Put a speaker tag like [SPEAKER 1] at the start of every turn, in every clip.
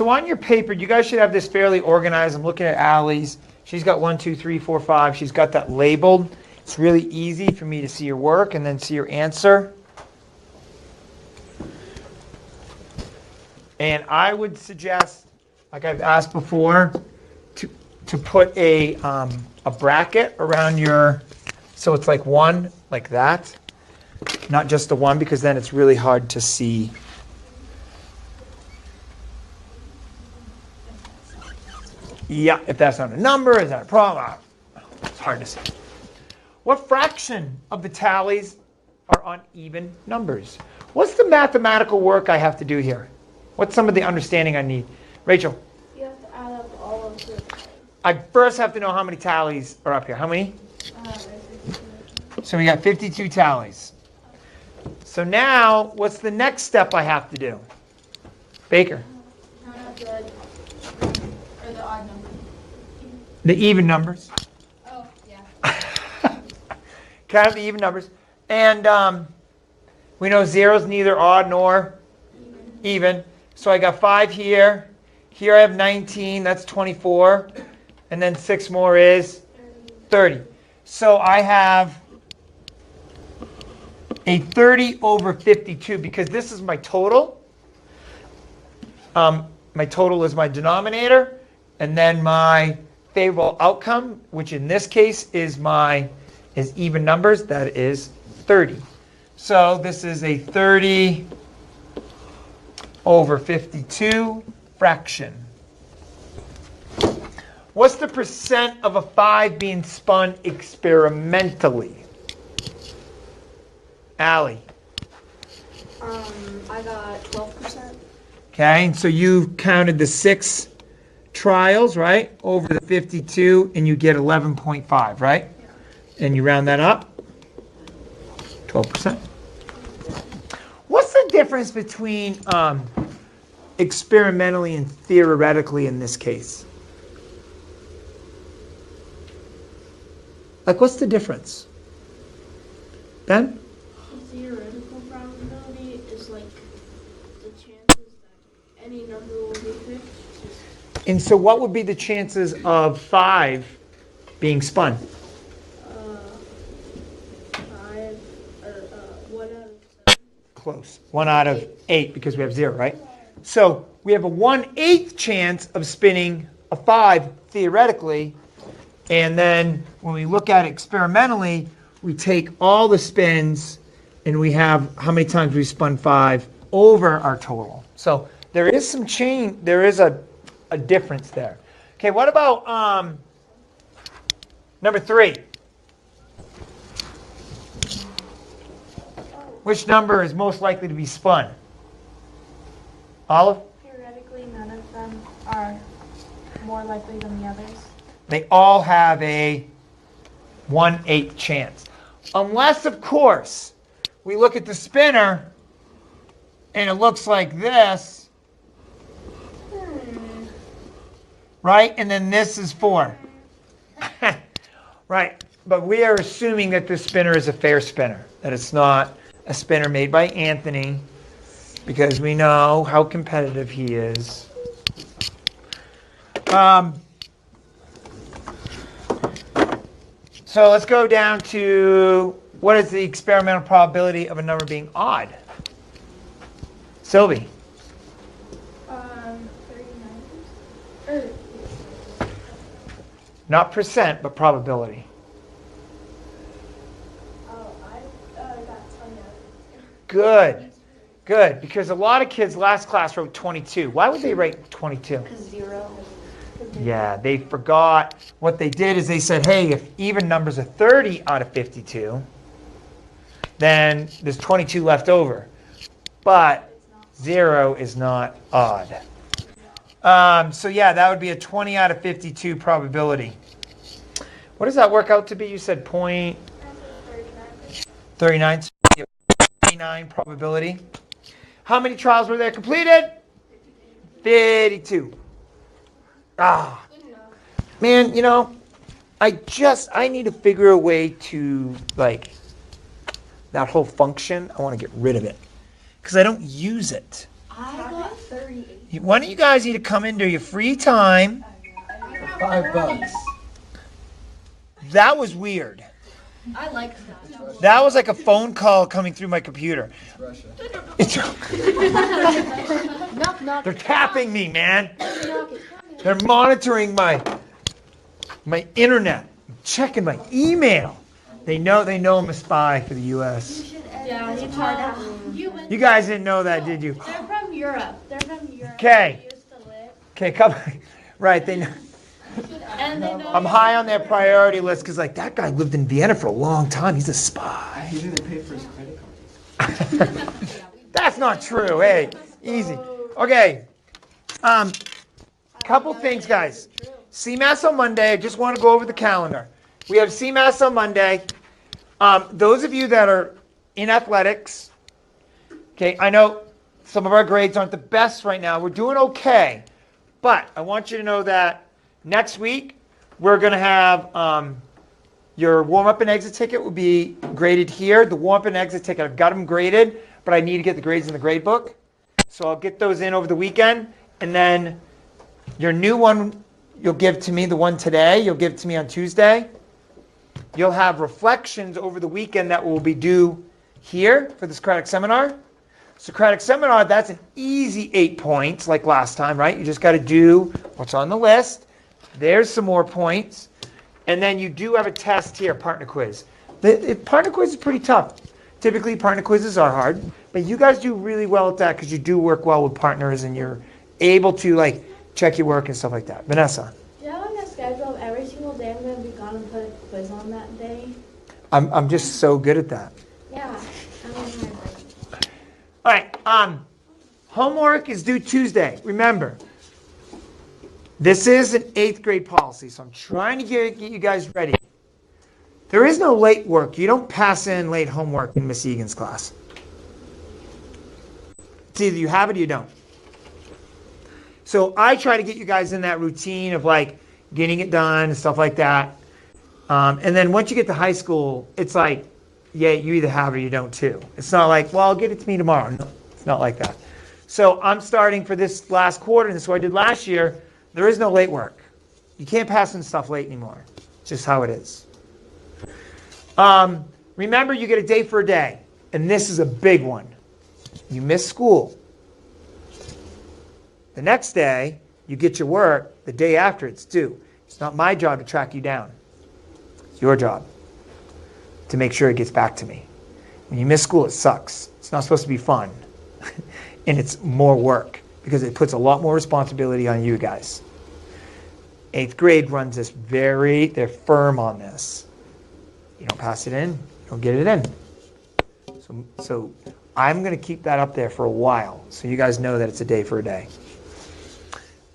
[SPEAKER 1] So on your paper, you guys should have this fairly organized. I'm looking at Allie's. She's got 1, 2, 3, 4, 5. She's got that labeled. It's really easy for me to see your work and then see your answer. And I would suggest, like I've asked before, to put a bracket around your, so it's like 1, like that. Not just the 1, because then it's really hard to see. Yeah, if that's not a number, is that a problem? It's hard to see. What fraction of the tallies are on even numbers? What's the mathematical work I have to do here? What's some of the understanding I need? Rachel?
[SPEAKER 2] You have to add up all of the...
[SPEAKER 1] I first have to know how many tallies are up here. How many? So we got 52 tallies. So now, what's the next step I have to do? Baker?
[SPEAKER 2] Or the odd number.
[SPEAKER 1] The even numbers.
[SPEAKER 2] Oh, yeah.
[SPEAKER 1] Count the even numbers. And we know 0 is neither odd nor even. So I got 5 here. Here I have 19. That's 24. And then 6 more is 30. So I have a 30 over 52 because this is my total. My total is my denominator. And then my favorable outcome, which in this case is even numbers, that is 30. So this is a 30 over 52 fraction. What's the percent of a 5 being spun experimentally? Allie?
[SPEAKER 2] I got 12%.
[SPEAKER 1] Okay, and so you counted the 6 trials, right, over the 52, and you get 11.5, right? Yeah. And you round that up? 12%. What's the difference between experimentally and theoretically in this case? Like, what's the difference? Ben?
[SPEAKER 2] The theoretical probability is like the chances that any number will be picked.
[SPEAKER 1] And so what would be the chances of 5 being spun?
[SPEAKER 2] 5, or 1 out of 7.
[SPEAKER 1] Close. 1 out of 8 because we have 0, right? So we have a 1/8 chance of spinning a 5 theoretically. And then when we look at it experimentally, we take all the spins and we have how many times we spun 5 over our total. So there is some change. There is a difference there. Okay, what about number 3? Which number is most likely to be spun? Olive?
[SPEAKER 2] Theoretically, none of them are more likely than the others.
[SPEAKER 1] They all have a 1/8 chance. Unless, of course, we look at the spinner and it looks like this. Right? And then this is 4. Right. But we are assuming that this spinner is a fair spinner, that it's not a spinner made by Anthony, because we know how competitive he is. So let's go down to what is the experimental probability of a number being odd? Sylvie.
[SPEAKER 2] 39.
[SPEAKER 1] Not percent, but probability.
[SPEAKER 2] Oh, I got 20.
[SPEAKER 1] Good. Good. Because a lot of kids last class wrote 22. Why would they write 22?
[SPEAKER 2] Because 0.
[SPEAKER 1] Yeah, they forgot. What they did is they said, hey, if even numbers are 30 out of 52, then there's 22 left over. But 0 is not odd. So yeah, that would be a 20 out of 52 probability. What does that work out to be? You said 0.39. 39 probability. How many trials were there completed? 52. Ah, man, you know, I need to figure a way to, like, that whole function. I want to get rid of it because I don't use it.
[SPEAKER 2] I got 38.
[SPEAKER 1] One of you guys need to come into your free time.
[SPEAKER 3] $5.
[SPEAKER 1] That was weird.
[SPEAKER 2] I like that.
[SPEAKER 1] That was like a phone call coming through my computer.
[SPEAKER 3] It's Russia.
[SPEAKER 2] Knock, knock.
[SPEAKER 1] They're tapping me, man.
[SPEAKER 2] Knock.
[SPEAKER 1] They're monitoring my internet, checking my email. They know I'm a spy for the U.S.
[SPEAKER 2] Yeah, it's hard.
[SPEAKER 1] You guys didn't know that, did you?
[SPEAKER 2] They're from Europe.
[SPEAKER 1] Okay.
[SPEAKER 2] They used to live.
[SPEAKER 1] Okay, come. Right, they know.
[SPEAKER 2] And they know.
[SPEAKER 1] I'm high on their priority list because, like, that guy lived in Vienna for a long time. He's a spy.
[SPEAKER 3] He didn't pay for his credit card.
[SPEAKER 1] That's not true. Hey, easy. Okay. Couple things, guys. CMAS on Monday. I just want to go over the calendar. We have CMAS on Monday. Those of you that are in athletics, okay, I know some of our grades aren't the best right now. We're doing okay. But I want you to know that next week we're going to have your warm-up and exit ticket will be graded here. The warm-up and exit ticket, I've got them graded, but I need to get the grades in the grade book. So I'll get those in over the weekend. And then your new one, you'll give to me, the one today, you'll give to me on Tuesday. You'll have reflections over the weekend that will be due here for the Socratic Seminar. Socratic Seminar, that's an easy 8 points like last time, right? You just got to do what's on the list. There's some more points. And then you do have a test here, partner quiz. The partner quiz is pretty tough. Typically, partner quizzes are hard, but you guys do really well at that because you do work well with partners and you're able to, like, check your work and stuff like that. Vanessa?
[SPEAKER 4] Do you have like a schedule of every single day I'm going to be gone and put a quiz on that day?
[SPEAKER 1] I'm just so good at that.
[SPEAKER 4] Yeah. I'm in my break.
[SPEAKER 1] All right. Homework is due Tuesday. Remember, this is an 8th grade policy, so I'm trying to get you guys ready. There is no late work. You don't pass in late homework in Miss Egan's class. It's either you have it or you don't. So I try to get you guys in that routine of like getting it done and stuff like that. And then once you get to high school, it's like, yeah, you either have it or you don't too. It's not like, well, I'll get it to me tomorrow. No, it's not like that. So I'm starting for this last quarter, and this is what I did last year. There is no late work. You can't pass in stuff late anymore. It's just how it is. Remember, you get a day for a day, and this is a big one. You miss school. The next day, you get your work. The day after, it's due. It's not my job to track you down. It's your job to make sure it gets back to me. When you miss school, it sucks. It's not supposed to be fun. And it's more work because it puts a lot more responsibility on you guys. 8th grade runs this they're firm on this. You don't pass it in, you don't get it in. So I'm going to keep that up there for a while so you guys know that it's a day for a day.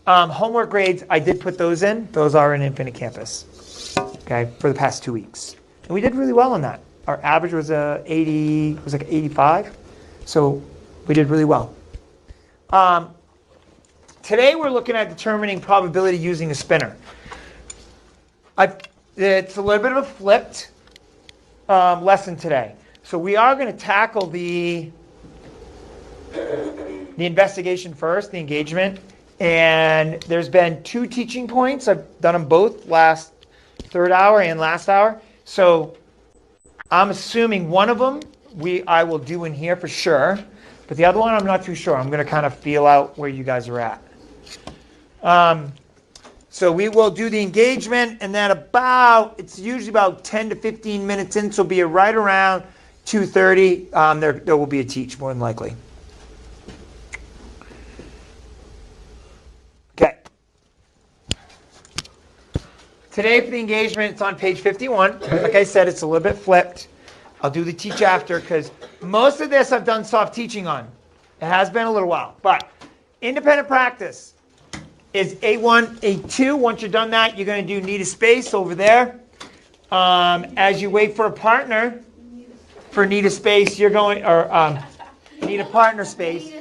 [SPEAKER 1] Homework grades, I did put those in. Those are in Infinite Campus, okay, for the past 2 weeks. And we did really well on that. Our average was 85. So we did really well. Today we're looking at determining probability using a spinner. It's a little bit of a flipped lesson today. So we are going to tackle the investigation first, the engagement. And there's been 2 teaching points. I've done them both last 3rd hour and last hour. So I'm assuming one of them I will do in here for sure. But the other one I'm not too sure. I'm going to kind of feel out where you guys are at. So we will do the engagement, and then it's usually about 10 to 15 minutes in, so it'll be right around 2:30. There will be a teach, more than likely. Okay. Today for the engagement, it's on page 51. Like I said, it's a little bit flipped. I'll do the teach after, because most of this I've done soft teaching on. It has been a little while. But independent practice is A1, A2. Once you're done that, you're going to do need a space over there. As you wait for a partner for need a space, you're going, or need a partner space.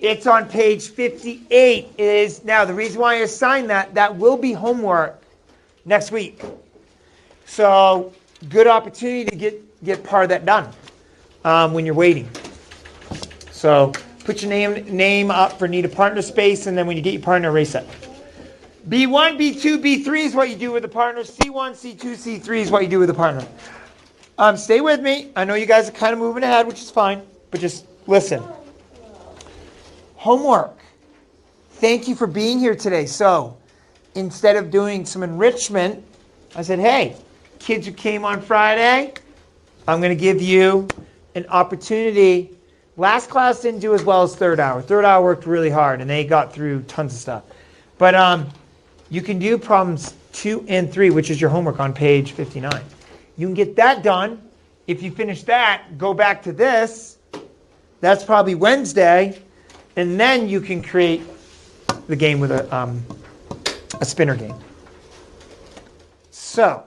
[SPEAKER 1] It's on page 58. Now, the reason why I assigned that will be homework next week. So, good opportunity to get part of that done when you're waiting. So, put your name up for need a partner space, and then when you get your partner, erase it. B1, B2, B3 is what you do with a partner. C1, C2, C3 is what you do with a partner. Stay with me. I know you guys are kind of moving ahead, which is fine, but just listen. Homework. Thank you for being here today. So instead of doing some enrichment, I said, hey, kids who came on Friday, I'm going to give you an opportunity. Last class didn't do as well as third hour. Third hour worked really hard, and they got through tons of stuff. But you can do problems 2 and 3, which is your homework on page 59. You can get that done. If you finish that, go back to this. That's probably Wednesday. And then you can create the game with a spinner game. So,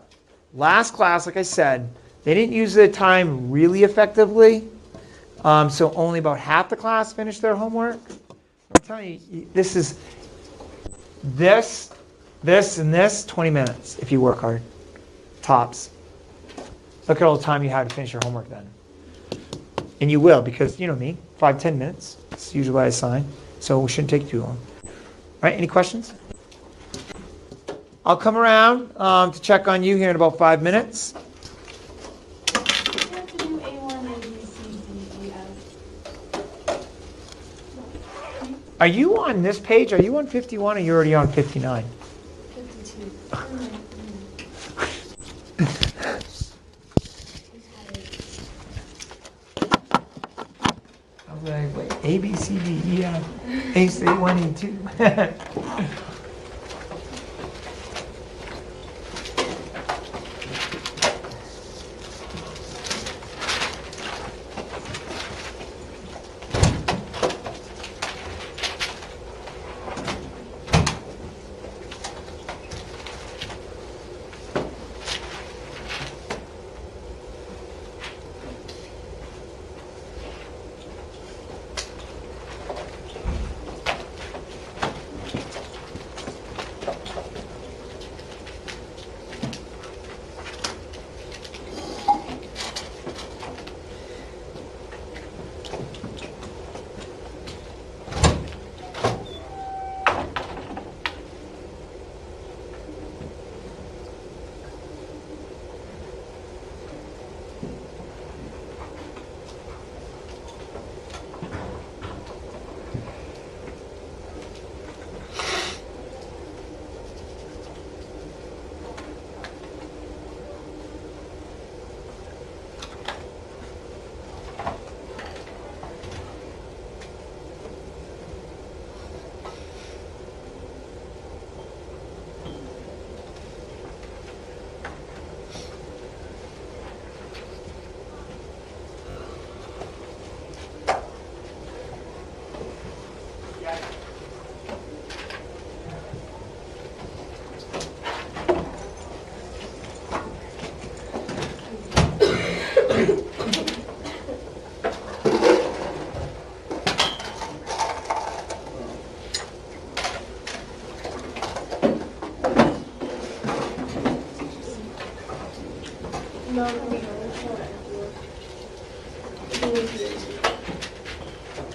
[SPEAKER 1] last class, like I said, they didn't use the time really effectively. So only about half the class finished their homework. I'm telling you, this is this, and this, 20 minutes if you work hard. Tops. Look at all the time you have to finish your homework then. And you will, because you know me, 5-10 minutes. It's usually what I assign. So it shouldn't take too long. All right, any questions? I'll come around to check on you here in about 5 minutes.
[SPEAKER 4] You have to do A1, A, B, C, D, E, F.
[SPEAKER 1] Are you on this page? Are you on 51 or are you already on 59?
[SPEAKER 4] 52.
[SPEAKER 1] I was like, wait, A, B, C, D, E, F, A1, A2.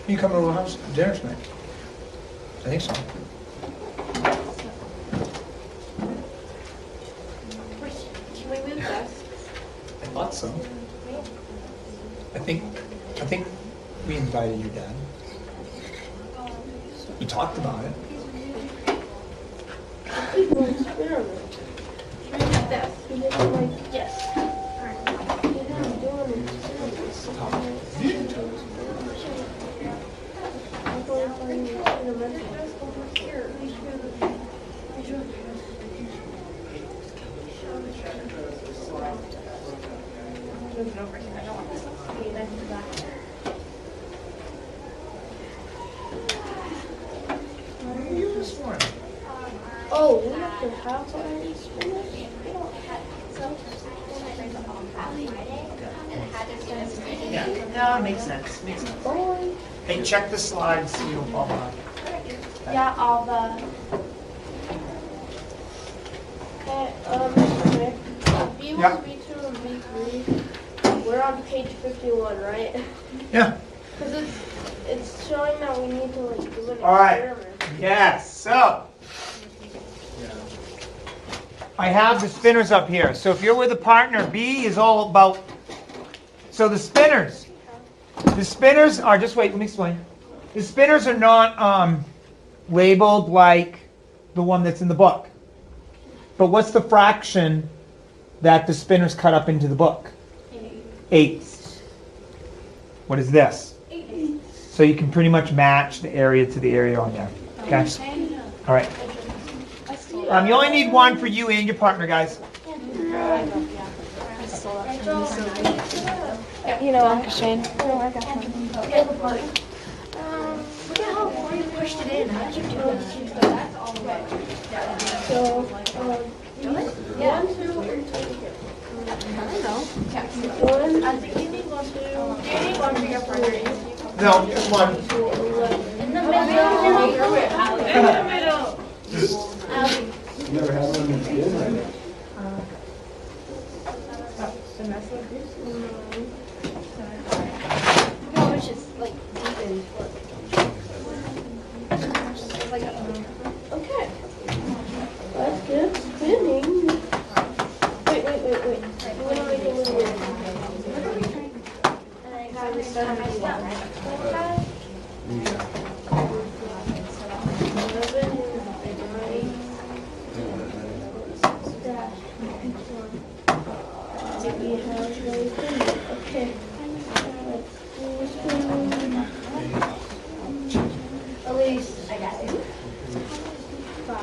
[SPEAKER 3] You coming to the house dinner tonight? I think so.
[SPEAKER 2] Can we move desks?
[SPEAKER 3] I thought so. I think we invited your dad. We talked about it.
[SPEAKER 2] Yes. Oh, we have to have already finished?
[SPEAKER 1] Yeah, no, it makes sense. Makes sense. Hey, check the slides so you don't fall behind.
[SPEAKER 4] Yeah, all the.
[SPEAKER 2] Mr. Nick, B1,
[SPEAKER 1] Yeah.
[SPEAKER 2] B2, and B3, we're on page 51, right?
[SPEAKER 1] Yeah.
[SPEAKER 2] Because it's showing that we need to like do an
[SPEAKER 1] All right.
[SPEAKER 2] experiment.
[SPEAKER 1] Yes, so I have the spinners up here. So if you're with a partner, B is all about, so the spinners are, just wait, let me explain. The spinners are not labeled like the one that's in the book. But what's the fraction that the spinners cut up into the book? 8. What is this? So you can pretty much match the area to the area on there. Okay? All right. You only need one for you and your partner, guys.
[SPEAKER 4] You know, Uncle Shane.
[SPEAKER 2] Look at how far you pushed it in. How did you do that? So, 1, 2, or 3? One. I think you need 1, 2. Do you need one for your partner?
[SPEAKER 1] No, just one.
[SPEAKER 2] In the middle. In the middle.
[SPEAKER 5] Never had one that's been like that.
[SPEAKER 4] No, it's just like deep in.
[SPEAKER 2] Okay. That's good. Spinning. Wait. I'm gonna make it a little weird. And I got this done. 11. Okay. At least I got it. 5.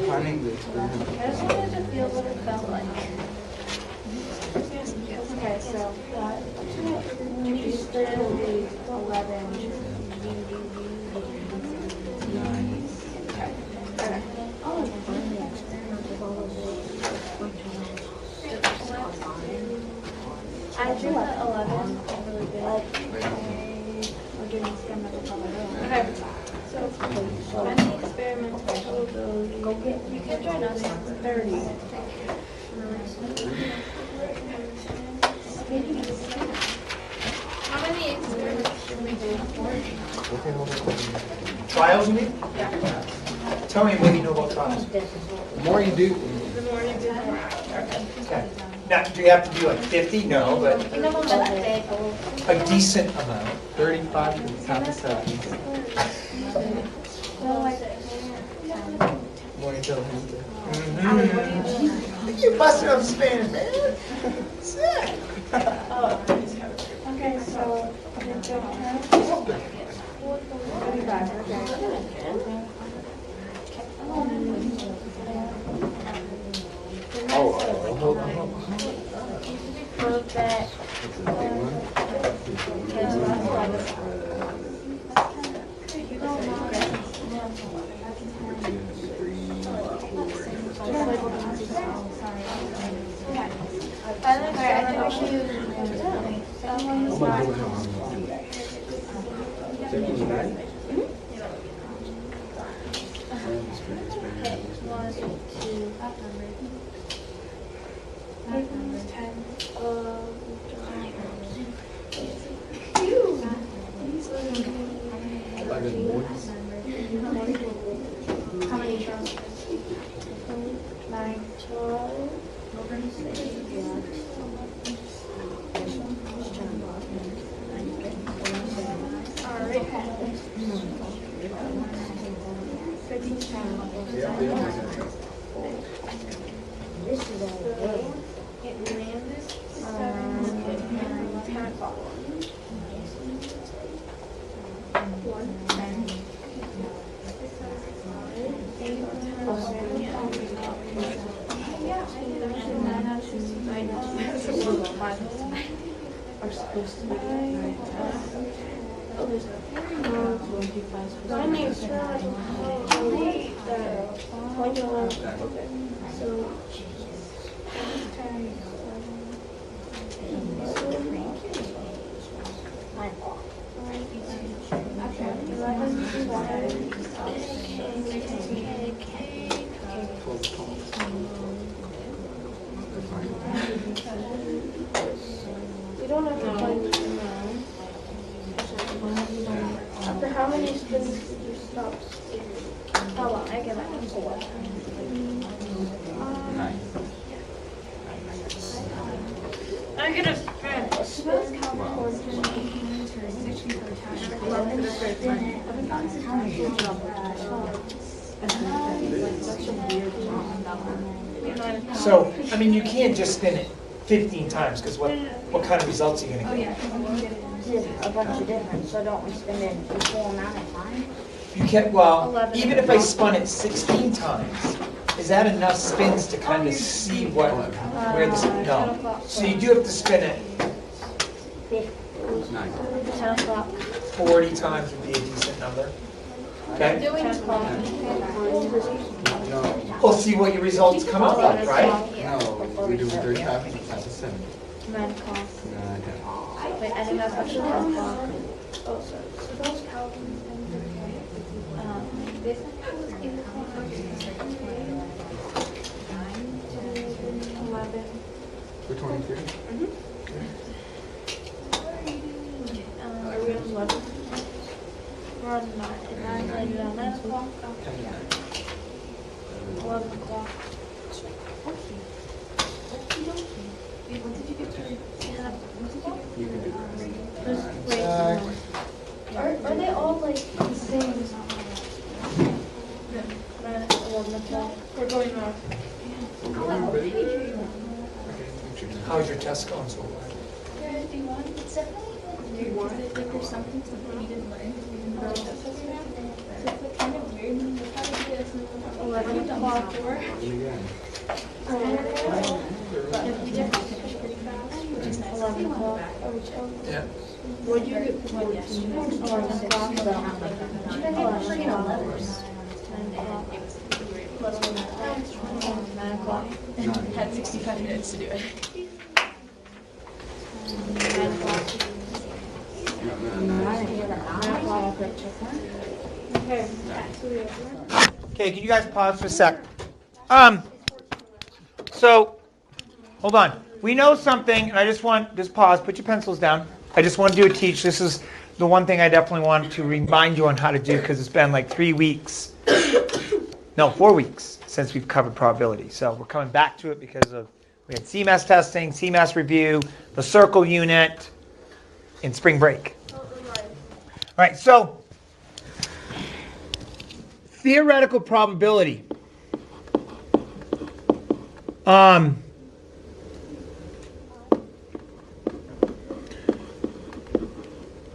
[SPEAKER 5] Finding the experiment.
[SPEAKER 4] I just wanted to feel what it felt like. Okay, so that used to be 11. I drew at 11. Really good. We're doing experimental probability. Okay. So, any experimental probability. Go get. You can join us. 30. How many experiments should we do?
[SPEAKER 1] Trials, you mean?
[SPEAKER 4] Yeah.
[SPEAKER 1] Tell me what you know about trials.
[SPEAKER 5] The more you do,
[SPEAKER 4] The more you do, the more.
[SPEAKER 1] Okay. Now, do you have to do like 50? No, but a decent amount.
[SPEAKER 5] 35 to the top of 7. More you tell him to.
[SPEAKER 1] You busted up Spanish, man. Sick.
[SPEAKER 4] Okay, so I'm going to go 35.
[SPEAKER 5] Hold on.
[SPEAKER 4] Move that. I think we should use how many shows? 9, 12. Alright. 13 pounds. This is all good. It landed 10 o'clock. 1, 10. 8, are supposed to be 9, 10. Oh, there's I made sure I delete that point on. Okay, so 11,
[SPEAKER 2] You don't have to find it. After how many spins did you stop spinning?
[SPEAKER 4] How long? I get like 4. I'm gonna spin.
[SPEAKER 2] Spin
[SPEAKER 1] So, I mean, you can't just spin it 15 times, because what kind of results are you going to get?
[SPEAKER 6] A bunch of different, so don't we spend it the full amount of time?
[SPEAKER 1] You can't, well,
[SPEAKER 4] 11.
[SPEAKER 1] even if I spun it 16 times, is that enough spins to kind of see where this, no. So you do have to spin it
[SPEAKER 4] 10 o'clock.
[SPEAKER 1] 40 times would be a decent number. Okay?
[SPEAKER 4] 10 o'clock.
[SPEAKER 1] We'll see what your results come out like, right?
[SPEAKER 5] No, we're doing 35 and 7.
[SPEAKER 4] 9 o'clock.
[SPEAKER 5] 9, 10.
[SPEAKER 4] Wait, I think that's actually 10 o'clock.
[SPEAKER 2] Oh, sorry. So those Calvin things
[SPEAKER 4] This 11.
[SPEAKER 5] We're 23.
[SPEAKER 4] Are we on 11? We're on 9. 9 o'clock. 11 o'clock.
[SPEAKER 5] You can do
[SPEAKER 4] Wait,
[SPEAKER 2] are they all like the same?
[SPEAKER 4] 9, 11 o'clock. We're going off.
[SPEAKER 1] How's your test going so far?
[SPEAKER 4] Eleven o'clock.
[SPEAKER 5] Again.
[SPEAKER 4] 11 o'clock.
[SPEAKER 1] Yeah.
[SPEAKER 4] Would you get 11 o'clock? 9 o'clock.
[SPEAKER 7] Had 65 minutes to do it.
[SPEAKER 4] 9 o'clock. 9 o'clock. Okay.
[SPEAKER 1] Okay, can you guys pause for a sec? So, hold on. We know something, and I just pause, put your pencils down. I just want to do a teach. This is the one thing I definitely want to remind you on how to do, because it's been like 4 weeks since we've covered probability. So we're coming back to it because we had CMAS testing, CMAS review, the circle unit, and spring break. All right, so theoretical probability.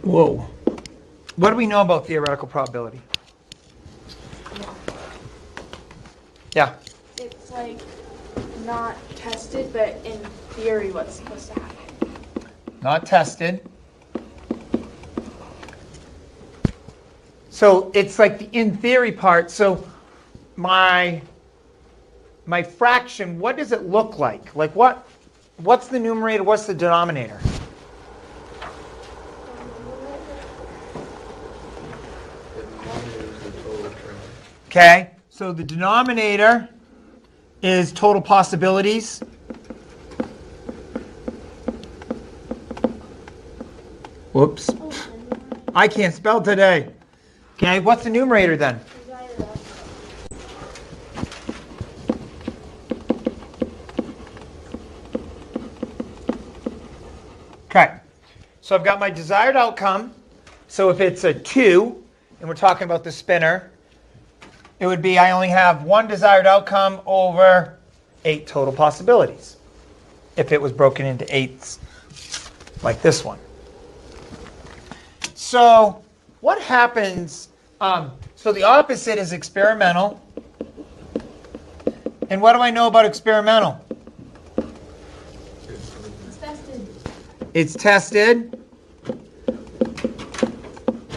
[SPEAKER 1] Whoa. What do we know about theoretical probability? Yeah.
[SPEAKER 7] It's like not tested, but in theory, what's supposed to happen.
[SPEAKER 1] Not tested. So it's like the in theory part. So my fraction, what does it look like? Like what's the numerator, what's the denominator? Okay, so the denominator is total possibilities. Whoops. I can't spell today. Okay, what's the numerator then? Okay, so I've got my desired outcome. So if it's a 2, and we're talking about the spinner, it would be I only have one desired outcome over 8 total possibilities. If it was broken into 8s, like this one. So what happens, so the opposite is experimental. And what do I know about experimental?
[SPEAKER 7] It's tested.
[SPEAKER 1] It's tested.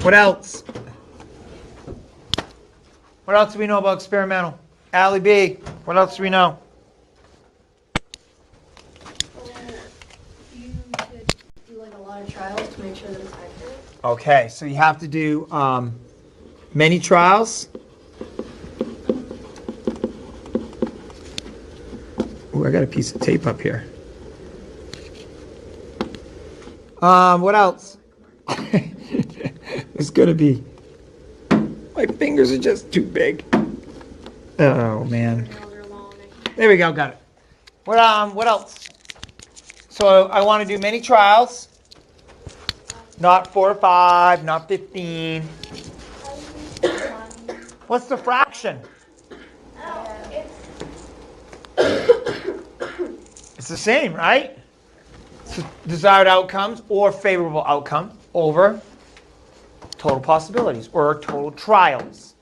[SPEAKER 1] What else? What else do we know about experimental? Allie B, what else do we know?
[SPEAKER 7] You should do like a lot of trials to make sure that it's accurate.
[SPEAKER 1] Okay, so you have to do many trials. Ooh, I got a piece of tape up here. What else? It's gonna be. My fingers are just too big. Oh man. There we go. Got it. What else? So I want to do many trials. Not 4 or 5. Not 15. What's the fraction? It's the same, right? So desired outcomes or favorable outcome over total possibilities or total trials.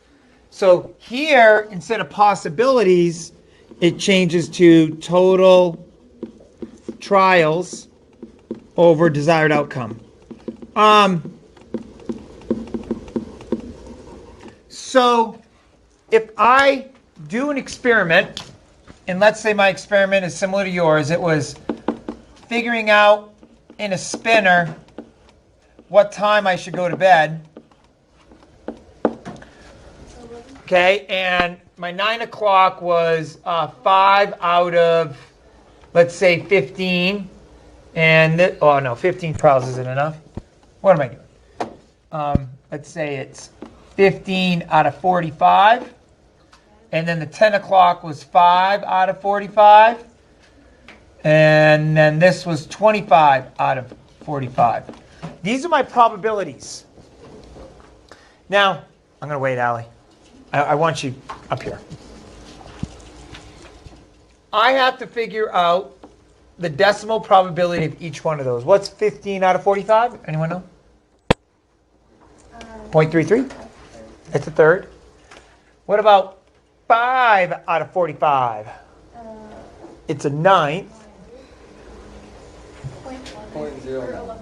[SPEAKER 1] So here, instead of possibilities, it changes to total trials over desired outcome. So if I do an experiment, and let's say my experiment is similar to yours, it was figuring out in a spinner what time I should go to bed. Okay, and my 9 o'clock was 5 out of, let's say, 15. And, 15 trials isn't enough. What am I doing? Let's say it's 15 out of 45. And then the 10 o'clock was 5 out of 45. And then this was 25 out of 45. These are my probabilities. Now, I'm going to wait, Allie. I want you up here. I have to figure out the decimal probability of each one of those. What's 15 out of 45? Anyone know? 0.33? It's a third. What about 5 out of 45? It's a ninth.
[SPEAKER 5] 0.01.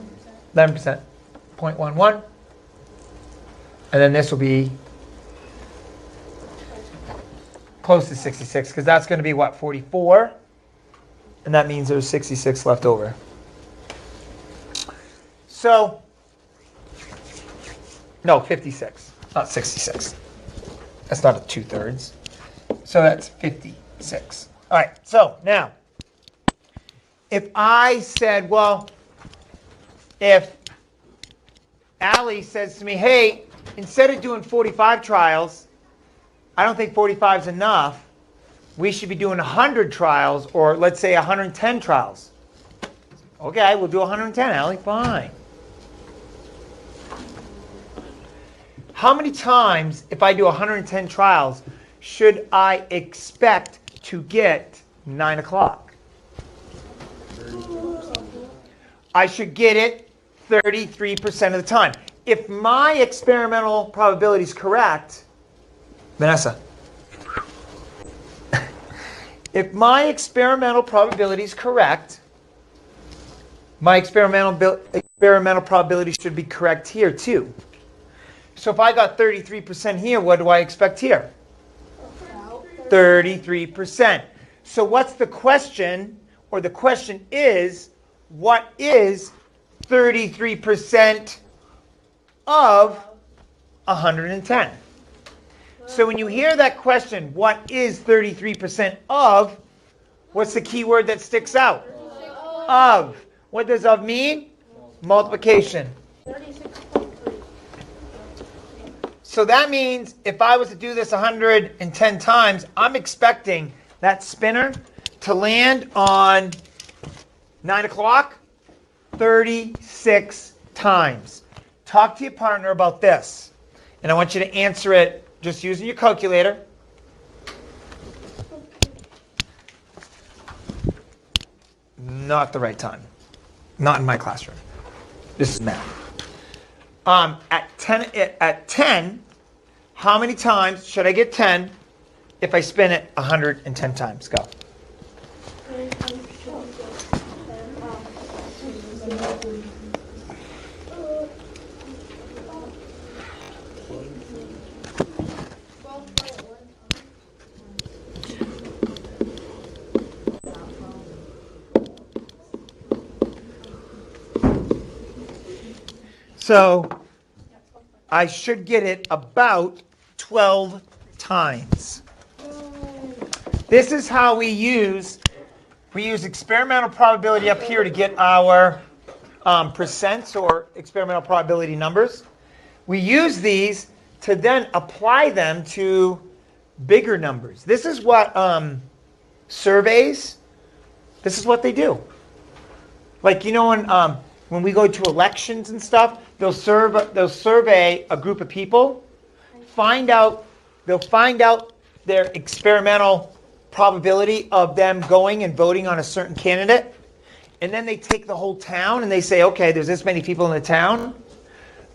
[SPEAKER 1] 11%. 0.11. And then this will be close to 66, because that's going to be what, 44? And that means there's 66 left over. So, no, 56, not 66. That's not a 2/3. So that's 56. All right, so now, if I said, well, if Allie says to me, hey, instead of doing 45 trials, I don't think 45 is enough. We should be doing 100 trials, or let's say 110 trials. Okay, we'll do 110, Allie. Fine. How many times, if I do 110 trials, should I expect to get 9 o'clock? I should get it 33% of the time. If my experimental probability is correct, Vanessa, if my experimental probability is correct, my experimental probability should be correct here too. So if I got 33% here, what do I expect here? 33%. So what's the question? Or the question is, what is 33% of 110? So when you hear that question, what is 33% of, what's the key word that sticks out? Of. What does of mean? Multiplication. So that means if I was to do this 110 times, I'm expecting that spinner to land on 9 o'clock 36 times. Talk to your partner about this. And I want you to answer it just using your calculator. Not the right time. Not in my classroom. This is math. At 10, how many times should I get 10 if I spin it 110 times? Go. So I should get it about 12 times. This is how we use experimental probability up here to get our percents or experimental probability numbers. We use these to then apply them to bigger numbers. This is what surveys, this is what they do. Like, you know, when we go to elections and stuff, they'll survey a group of people, they'll find out their experimental probability of them going and voting on a certain candidate, and then they take the whole town and they say, okay, there's this many people in the town.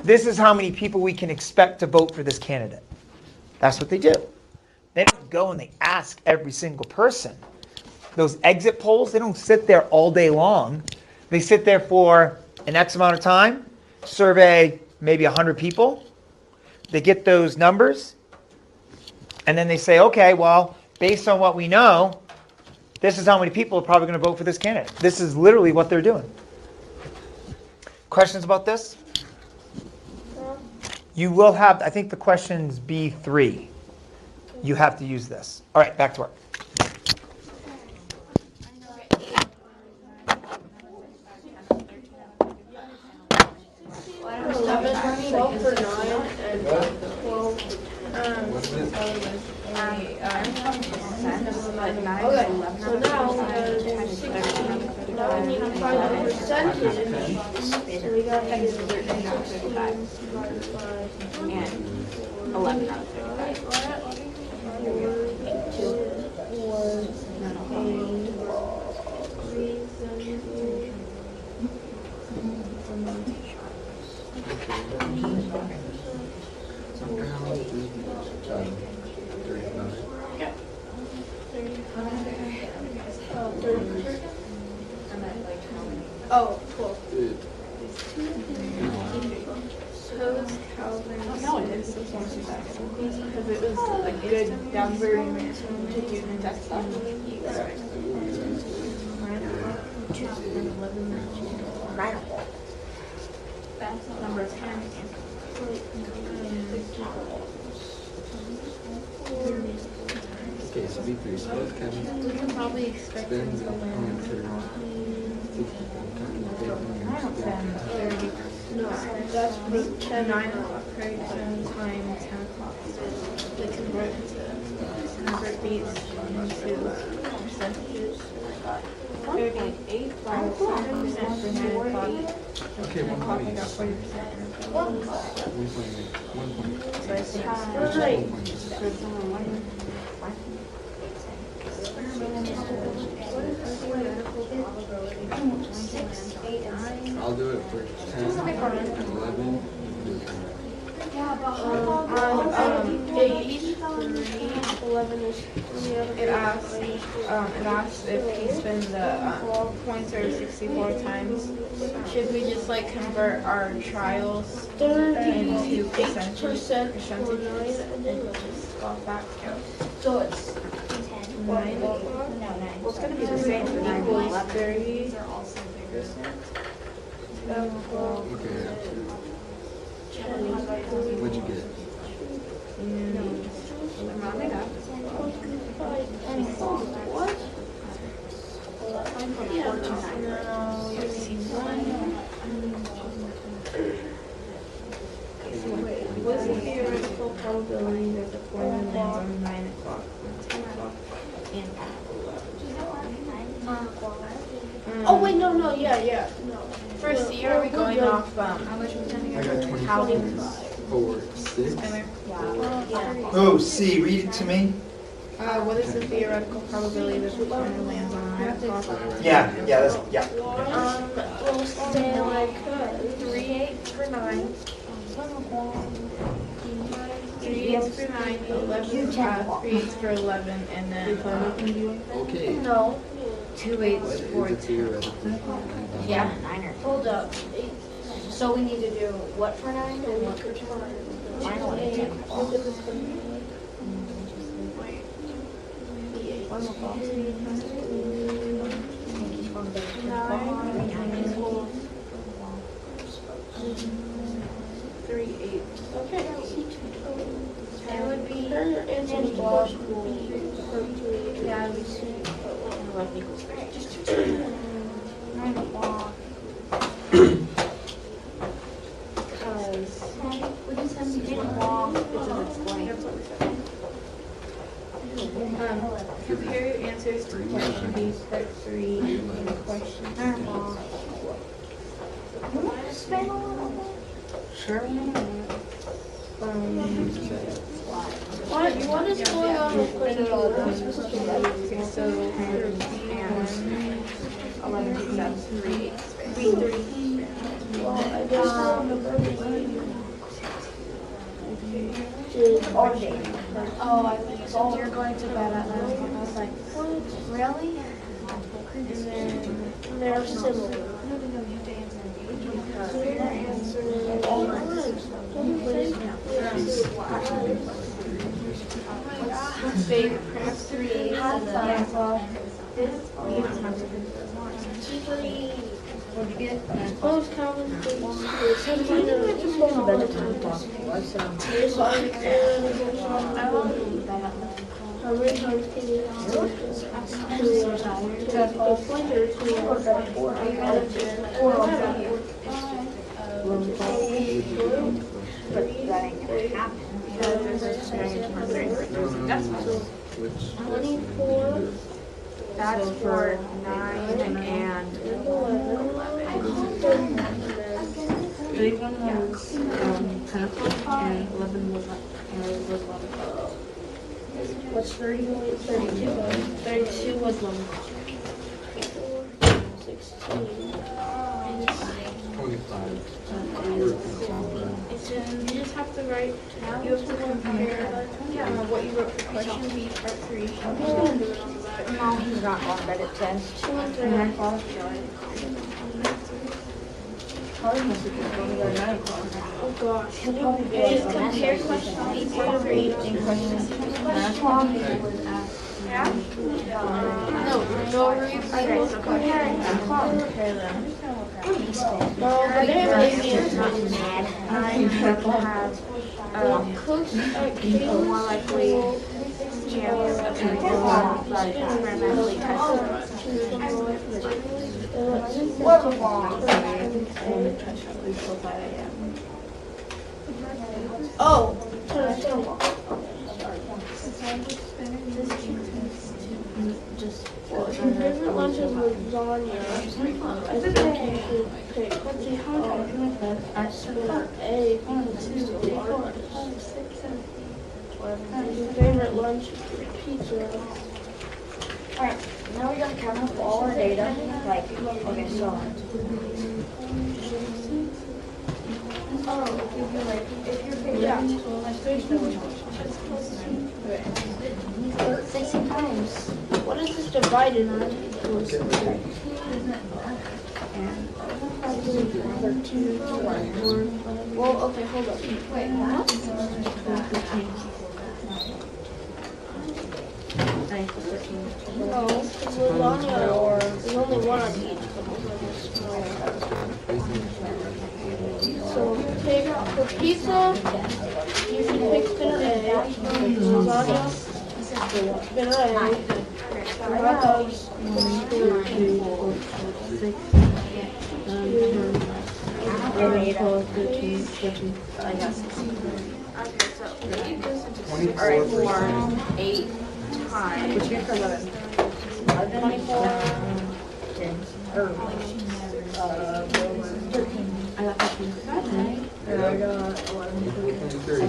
[SPEAKER 1] This is how many people we can expect to vote for this candidate. That's what they do. They don't go and they ask every single person. Those exit polls, they don't sit there all day long. They sit there for an X amount of time, survey maybe 100 people. They get those numbers, and then they say, okay, well, based on what we know, this is how many people are probably going to vote for this candidate. This is literally what they're doing. Questions about this? You will have, I think the question's B3. You have to use this. All right, back to work.
[SPEAKER 2] So now we need to find the percentage. So we got to use
[SPEAKER 6] 13 out of 35. And 11 out of 35.
[SPEAKER 2] 12. Suppose Calvin because it was a good number to do the testing.
[SPEAKER 6] Number 10.
[SPEAKER 5] Okay, so B3, suppose Kevin
[SPEAKER 2] We can probably expect him
[SPEAKER 5] spends
[SPEAKER 2] to
[SPEAKER 5] a
[SPEAKER 2] win.
[SPEAKER 5] point
[SPEAKER 2] No, that's 9 o'clock, right? 10 times 10 o'clock. They convert these into percentages. 38 by 7% for 9 o'clock.
[SPEAKER 5] Okay, 1
[SPEAKER 2] O'clock, I
[SPEAKER 5] point
[SPEAKER 2] got
[SPEAKER 5] each.
[SPEAKER 2] 40%.
[SPEAKER 5] 1 point.
[SPEAKER 2] So I think
[SPEAKER 5] I'll do it for 10 and 11.
[SPEAKER 2] It asks if he spends the points or 64 times. Should we just like convert our trials into percentages and just go off that?
[SPEAKER 6] So it's
[SPEAKER 2] 9
[SPEAKER 6] well, it's going to be the same for 9 and 11.
[SPEAKER 2] 30.
[SPEAKER 5] Okay. What'd you get?
[SPEAKER 6] I'm rounding up.
[SPEAKER 2] What's the theoretical probability that the formula lands on 9 o'clock, 10 o'clock, and 11? Oh wait, no, yeah, no. For C, are we going off
[SPEAKER 5] I got 20.
[SPEAKER 2] how do
[SPEAKER 5] 4, 6.
[SPEAKER 1] Oh, C, read it to me.
[SPEAKER 2] what is the theoretical probability that the formula lands on 9 o'clock?
[SPEAKER 1] Yeah.
[SPEAKER 2] We'll say like
[SPEAKER 6] 3 8 for 9.
[SPEAKER 2] 3 8s for 9, 11, 3 8s for 11, and then
[SPEAKER 5] Okay.
[SPEAKER 6] No.
[SPEAKER 2] 2 8s
[SPEAKER 5] What
[SPEAKER 2] for
[SPEAKER 5] is the theoretical?
[SPEAKER 6] Yeah. 9 Hold up. So we need to do what for 9 and what for 10? Final and 10 o'clock. 1 o'clock.
[SPEAKER 2] 3 8.
[SPEAKER 7] Okay.
[SPEAKER 6] It would be
[SPEAKER 7] Compare your answers block.
[SPEAKER 6] yeah, it would be 11 equals 3. 9 block. Because we just have to do block because it's blank.
[SPEAKER 2] Compare your answers to question B, part 3, and question 4.
[SPEAKER 6] Sure.
[SPEAKER 7] What is going on with question 4?
[SPEAKER 2] Okay, so for B1, 11 takes out 3. B3.
[SPEAKER 7] Well, I guess
[SPEAKER 6] Oh, I think since you're going to bed at 9 o'clock, I was like, really?
[SPEAKER 7] and they're similar.
[SPEAKER 2] Say perhaps 3.
[SPEAKER 6] What'd you get?
[SPEAKER 7] Most common things. How many times can you
[SPEAKER 6] But that ain't gonna happen because there's just going to my 3 decimals.
[SPEAKER 7] 24,
[SPEAKER 6] That's for 9 and 11.
[SPEAKER 8] The big one was 10 o'clock and 11 was 11.
[SPEAKER 7] what's 30? 32.
[SPEAKER 8] 32 was 11 o'clock.
[SPEAKER 7] 16.
[SPEAKER 5] 25.
[SPEAKER 2] So you just have to write, you have to compare what you wrote for question B, part 3.
[SPEAKER 6] Mom, he's not going to bed at 10.
[SPEAKER 8] 9 o'clock. Probably must have been going to bed at 9 o'clock.
[SPEAKER 7] Oh gosh.
[SPEAKER 6] He'll probably be
[SPEAKER 2] Just
[SPEAKER 6] like,
[SPEAKER 2] compare question B, part 3.
[SPEAKER 6] and question 9 o'clock.
[SPEAKER 2] No, go read.
[SPEAKER 6] Okay, so comparing them. Compare them.
[SPEAKER 7] No, but they have
[SPEAKER 6] It's not mad. I have
[SPEAKER 7] cooks at
[SPEAKER 6] more likely chance of experimentally tested.
[SPEAKER 7] Oh,
[SPEAKER 6] Just
[SPEAKER 7] favorite lunch is lasagna. I think I should pick I spent A, because it's so hard. Favorite lunch is pizza.
[SPEAKER 6] Alright, now we gotta count up all our data. Like, okay, so.
[SPEAKER 7] Yeah.
[SPEAKER 6] 16 times.
[SPEAKER 7] What is this divided on? Well, okay, hold up. Wait, what? No, it's lasagna or there's only one on each. So pick for pizza, you can pick spinner A, lasagna, spinner A, hot dogs, spinner B.
[SPEAKER 8] 11, 12, 13, 14.
[SPEAKER 6] I got 16. Okay, so.
[SPEAKER 5] 24
[SPEAKER 6] Alright,
[SPEAKER 5] for
[SPEAKER 6] 8 times.
[SPEAKER 8] What's your for 11?
[SPEAKER 6] 24. 10. Or, 13.
[SPEAKER 8] I got 15. And I got 11.
[SPEAKER 5] 23.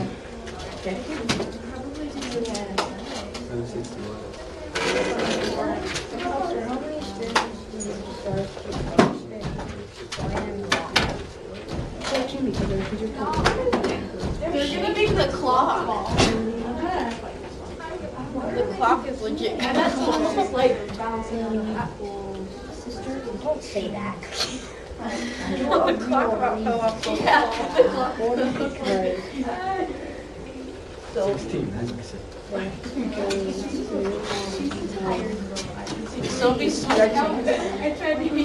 [SPEAKER 6] Okay.
[SPEAKER 5] 761.
[SPEAKER 8] Because there's your
[SPEAKER 2] You're gonna make the clock. The clock is legit. And that's almost like
[SPEAKER 6] Sister, don't say that.
[SPEAKER 2] the clock about fell off the wall.
[SPEAKER 6] So,
[SPEAKER 5] 16, that's what I said.
[SPEAKER 2] Sophie started. I tried to be.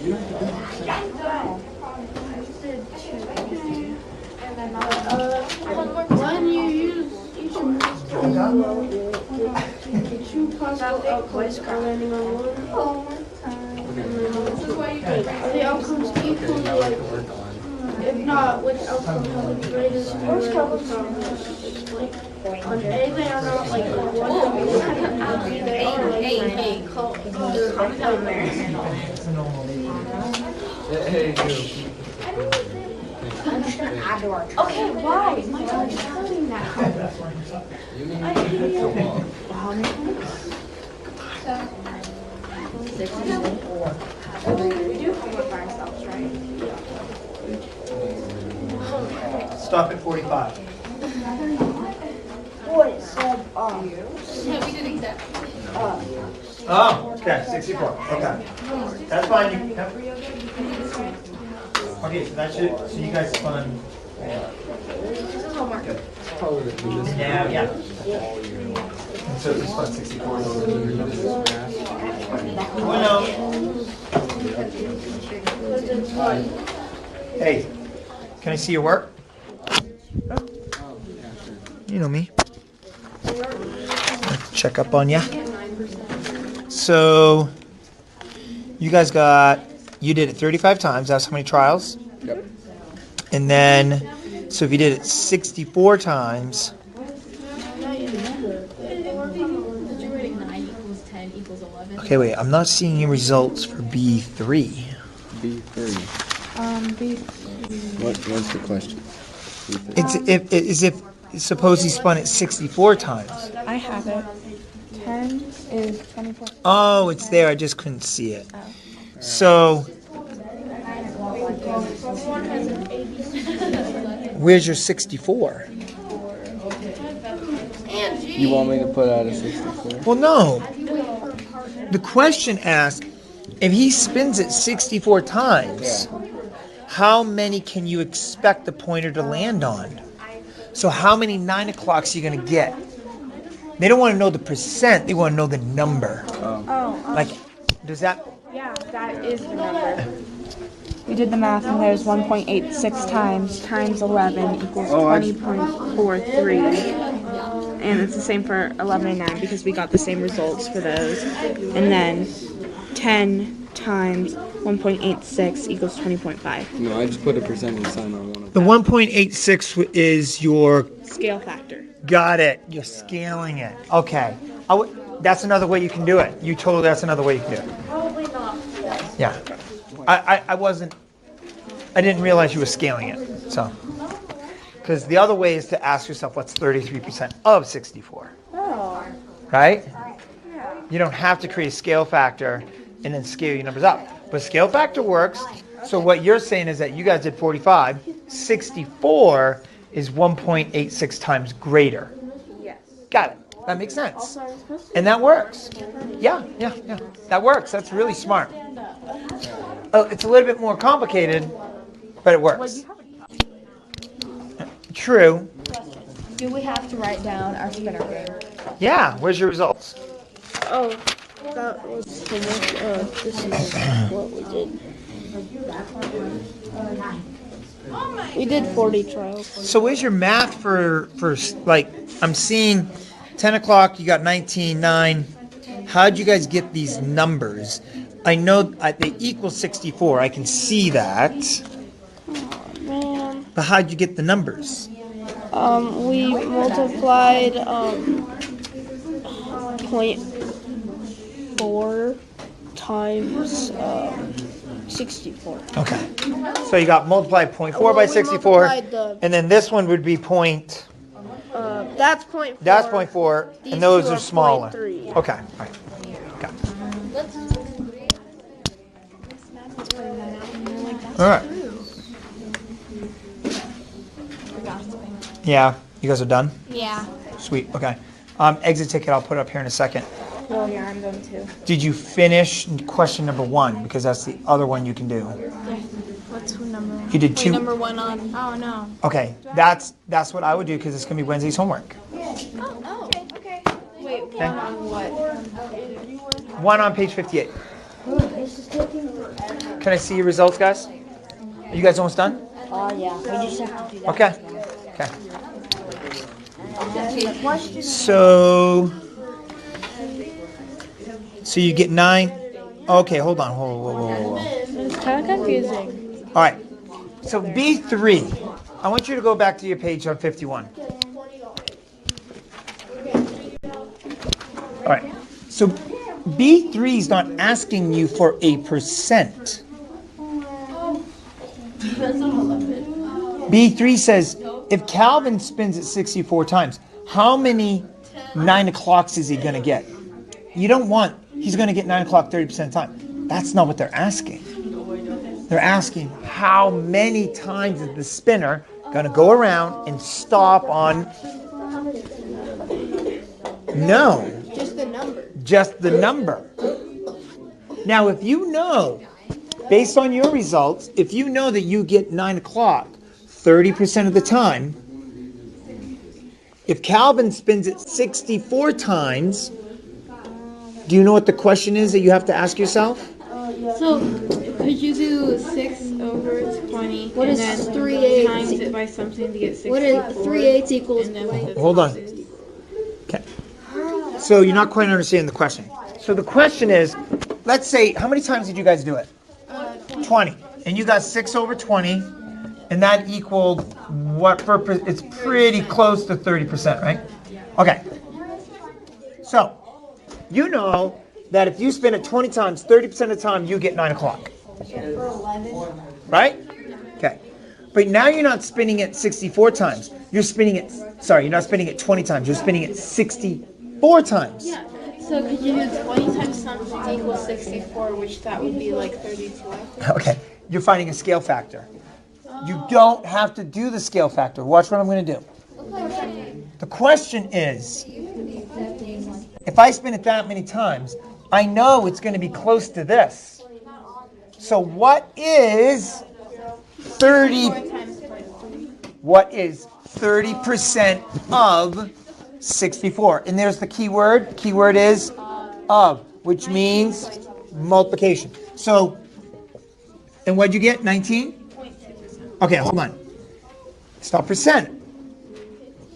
[SPEAKER 5] You don't have to do it.
[SPEAKER 2] And
[SPEAKER 7] The two possible outcomes are landing on one. Are the outcomes equally like? If not, which outcome has the greatest theoretical probability? Like, on A, they are not like 100%, on B, they are like
[SPEAKER 2] Calm down there.
[SPEAKER 5] Hey, you.
[SPEAKER 6] Okay, why? My dog's hurting now.
[SPEAKER 5] You need to come on.
[SPEAKER 2] We do homework by ourselves, right?
[SPEAKER 1] Stop at 45.
[SPEAKER 7] Boy, it said,
[SPEAKER 2] Yeah, we did exactly.
[SPEAKER 1] Oh, okay, 64. Okay. That's fine. Yep. Okay, so that's it. So you guys spun.
[SPEAKER 2] This is homework.
[SPEAKER 1] Yeah. And so this spun 64. Bueno. Hey, can I see your work? You know me. Let's check up on ya. So, you guys you did it 35 times. That's how many trials?
[SPEAKER 5] Yep.
[SPEAKER 1] And then, so if you did it 64 times, okay, wait, I'm not seeing your results for B3.
[SPEAKER 5] B3.
[SPEAKER 8] B.
[SPEAKER 5] What's the question?
[SPEAKER 1] It's if suppose he spun it 64 times.
[SPEAKER 8] I have it. 10 is 24.
[SPEAKER 1] Oh, it's there. I just couldn't see it. So, where's your 64?
[SPEAKER 5] You want me to put out a 64?
[SPEAKER 1] Well, no. The question asks, if he spins it 64 times, how many can you expect the pointer to land on? So how many 9 o'clocks are you going to get? They don't want to know the percent. They want to know the number. Like, does that...
[SPEAKER 8] Yeah, that is the number. We did the math, and there's 1.86 times 11 equals 20.43. And it's the same for 11 and 9 because we got the same results for those. And then 10 times 1.86 equals 20.5.
[SPEAKER 5] No, I just put a percentage sign on one of
[SPEAKER 1] The
[SPEAKER 5] them.
[SPEAKER 1] 1.86 is your...
[SPEAKER 8] Scale factor.
[SPEAKER 1] Got it. You're scaling it. Okay. That's another way you can do it. You told that's another way you can do it.
[SPEAKER 7] probably not.
[SPEAKER 1] Yeah. I didn't realize you were scaling it. So, because the other way is to ask yourself what's 33% of 64.
[SPEAKER 7] Oh.
[SPEAKER 1] Right? You don't have to create a scale factor and then scale your numbers up. But scale factor works. So what you're saying is that you guys did 45. 64 is 1.86 times greater.
[SPEAKER 7] Yes.
[SPEAKER 1] Got it. That makes sense. And that works. Yeah. That works. That's really smart. Oh, it's a little bit more complicated, but it works. True.
[SPEAKER 2] Do we have to write down our spinner game?
[SPEAKER 1] Yeah. Where's your results?
[SPEAKER 7] Oh, that was so much. This is what we did. We did 40 trials.
[SPEAKER 1] So where's your math for like, I'm seeing 10 o'clock, you got 19, 9. How'd you guys get these numbers? I know they equal 64. I can see that.
[SPEAKER 7] Man.
[SPEAKER 1] But how'd you get the numbers?
[SPEAKER 7] We multiplied 0.4 times 64.
[SPEAKER 1] Okay. So you got multiplied 0.4 by 64.
[SPEAKER 7] multiplied the-
[SPEAKER 1] And then this one would be point.
[SPEAKER 7] That's 0.4.
[SPEAKER 1] That's 0.4.
[SPEAKER 7] These
[SPEAKER 1] And those
[SPEAKER 7] two
[SPEAKER 1] are smaller.
[SPEAKER 7] 0.3.
[SPEAKER 1] Okay. All right. Got it. All right. Yeah. You guys are done?
[SPEAKER 2] Yeah.
[SPEAKER 1] Sweet. Okay. Exit ticket I'll put up here in a second.
[SPEAKER 8] Oh, yeah, I'm done too.
[SPEAKER 1] Did you finish question number 1? Because that's the other one you can do.
[SPEAKER 2] What's number one?
[SPEAKER 1] You did 2.
[SPEAKER 2] Number one on. Oh no.
[SPEAKER 1] Okay. That's what I would do because it's going to be Wednesday's homework.
[SPEAKER 2] Oh. Okay. Wait.
[SPEAKER 1] Okay.
[SPEAKER 2] One on what?
[SPEAKER 1] 1 on page 58. Can I see your results, guys? Are you guys almost done?
[SPEAKER 7] Oh, yeah. We just have to do that.
[SPEAKER 1] Okay. Okay. So you get 9. Okay, hold on. Whoa.
[SPEAKER 8] It's kind of confusing.
[SPEAKER 1] All right. So B3, I want you to go back to your page on 51. All right. So B3 is not asking you for a percent. B3 says, if Calvin spins it 64 times, how many 9 o'clocks is he going to get? You don't want, he's going to get 9 o'clock 30% of the time. That's not what they're asking. They're asking how many times is the spinner going to go around and stop on... No.
[SPEAKER 7] Just the number.
[SPEAKER 1] Just the number. Now, if you know, based on your results, if you know that you get 9 o'clock 30% of the time, if Calvin spins it 64 times, do you know what the question is that you have to ask yourself?
[SPEAKER 2] So, could you do 6 over 20
[SPEAKER 7] What
[SPEAKER 2] and
[SPEAKER 7] is
[SPEAKER 2] then
[SPEAKER 7] 3/8?
[SPEAKER 2] times it by something to get 64?
[SPEAKER 7] What is 3/8 equals?
[SPEAKER 2] And then what the
[SPEAKER 1] Hold on.
[SPEAKER 2] plus is?
[SPEAKER 1] Okay. So you're not quite understanding the question. So the question is, let's say, how many times did you guys do it? 20. And you got 6 over 20, and that equaled what? It's pretty close to 30%, right? Okay. So, you know that if you spin it 20 times, 30% of the time, you get 9 o'clock. Right? Okay. But now you're not spinning it 64 times. You're not spinning it 20 times. You're spinning it 64 times.
[SPEAKER 2] Yeah. So could you do 20 times something equals 64, which that would be like 32, I think.
[SPEAKER 1] Okay. You're finding a scale factor. You don't have to do the scale factor. Watch what I'm going to do. The question is, if I spin it that many times, I know it's going to be close to this. So what is 30% of 64? And there's the key word. Key word is of, which means multiplication. So, and what'd you get? 19? Okay, hold on. Stop percent.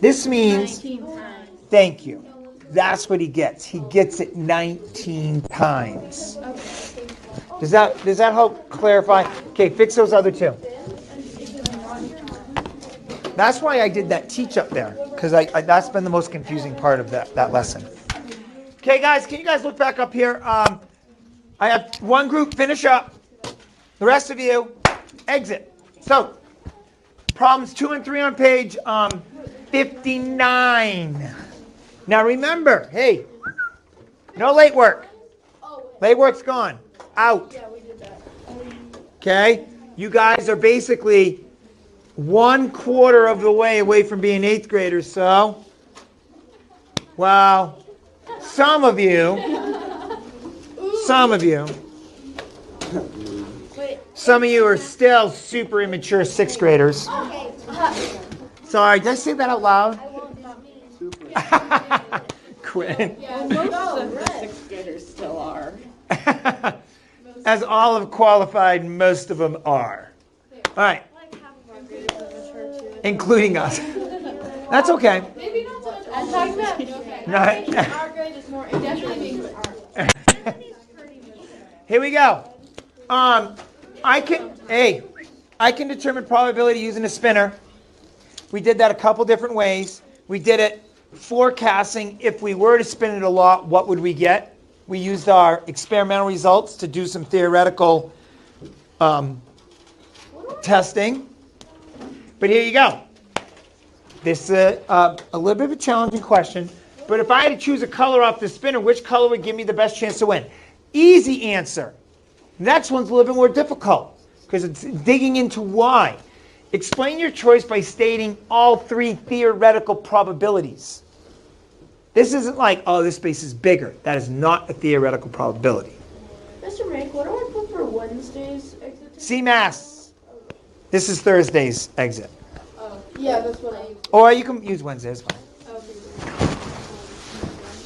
[SPEAKER 1] This means, thank you. That's what he gets. He gets it 19 times. Does that help clarify? Okay, fix those other two. That's why I did that teach up there, because that's been the most confusing part of that lesson. Okay, guys, can you guys look back up here? I have one group finish up. The rest of you exit. So, problems 2 and 3 on page 59. Now remember, hey, no late work. Late work's gone. Out. Okay? You guys are basically 1/4 of the way away from being 8th graders, so, well, some of you, some of you are still super immature 6th graders. Sorry, did I say that out loud? Quinn.
[SPEAKER 8] Most of the 6th graders still are.
[SPEAKER 1] As all have qualified, most of them are. All right. Including us. That's okay.
[SPEAKER 2] Maybe not so much. I'm talking about our grade is more definitely
[SPEAKER 1] Here we go. I can determine probability using a spinner. We did that a couple different ways. We did it forecasting. If we were to spin it a lot, what would we get? We used our experimental results to do some theoretical testing. But here you go. This is a little bit of a challenging question. But if I had to choose a color off the spinner, which color would give me the best chance to win? Easy answer. Next one's a little bit more difficult because it's digging into why. Explain your choice by stating all 3 theoretical probabilities. This isn't like, oh, this space is bigger. That is not a theoretical probability.
[SPEAKER 7] Mr. Rank, what do I put for Wednesday's exit?
[SPEAKER 1] CMAS. This is Thursday's exit.
[SPEAKER 7] Yeah, that's what I.
[SPEAKER 1] Or you can use Wednesday, it's fine.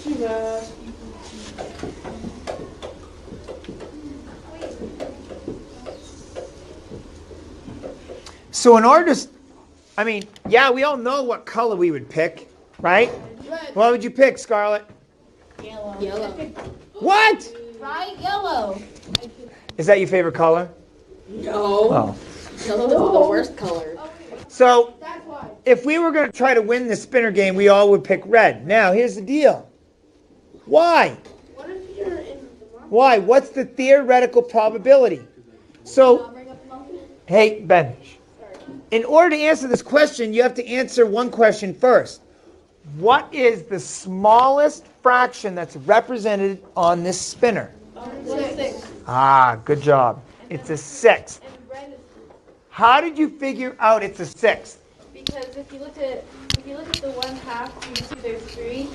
[SPEAKER 7] Too bad.
[SPEAKER 1] So in order to, we all know what color we would pick. right? What would you pick, Scarlett?
[SPEAKER 6] Yellow.
[SPEAKER 1] What?
[SPEAKER 6] Right? Yellow.
[SPEAKER 1] Is that your favorite color?
[SPEAKER 6] No.
[SPEAKER 1] Oh.
[SPEAKER 6] Yellow is the worst color.
[SPEAKER 1] So, if we were going to try to win the spinner game, we all would pick red. Now, here's the deal. Why? Why? What's the theoretical probability? So, hey, Ben. In order to answer this question, you have to answer one question first. What is the smallest fraction that's represented on this spinner?
[SPEAKER 2] 6.
[SPEAKER 1] Ah, good job. It's a 6. How did you figure out it's a 6?
[SPEAKER 2] Because if you look at the one half, you see there's 3,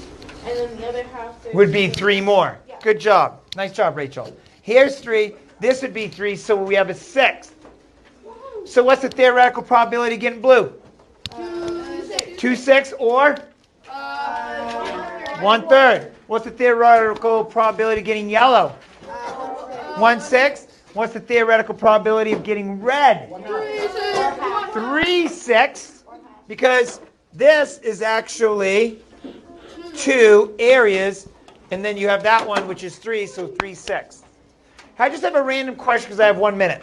[SPEAKER 2] and then the other half there's
[SPEAKER 1] Would be 3 more.
[SPEAKER 2] Yeah.
[SPEAKER 1] Good job. Nice job, Rachel. Here's 3. This would be 3, so we have a 6. So what's the theoretical probability of getting blue? 2 6 or 1/3. What's the theoretical probability of getting yellow? 1 6. What's the theoretical probability of getting red? 3 6. Because this is actually 2 areas, and then you have that one, which is 3, so 3 6. I just have a random question because I have 1 minute.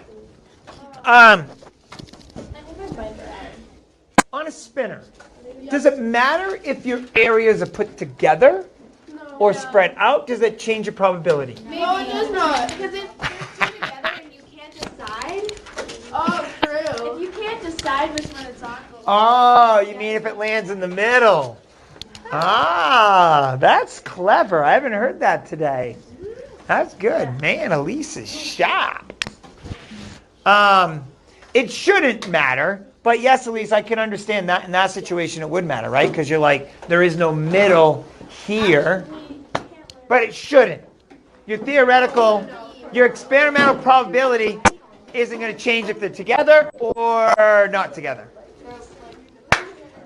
[SPEAKER 1] On a spinner, does it matter if your areas are put together or spread out? Does it change your probability?
[SPEAKER 2] No, it does not.
[SPEAKER 4] Because if they're two together and you can't decide,
[SPEAKER 2] Oh, true.
[SPEAKER 4] if you can't decide which one it's on,
[SPEAKER 1] Oh, you mean if it lands in the middle? Ah, that's clever. I haven't heard that today. That's good. Man, Elise is sharp. It shouldn't matter. But yes, Elise, I can understand that in that situation it would matter, right? Because you're like, there is no middle here. But it shouldn't. Your theoretical, your experimental probability isn't going to change if they're together or not together.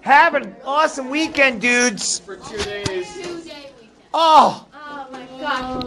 [SPEAKER 1] Have an awesome weekend, dudes.
[SPEAKER 5] For 2 days.
[SPEAKER 1] Oh.
[SPEAKER 4] oh my gosh.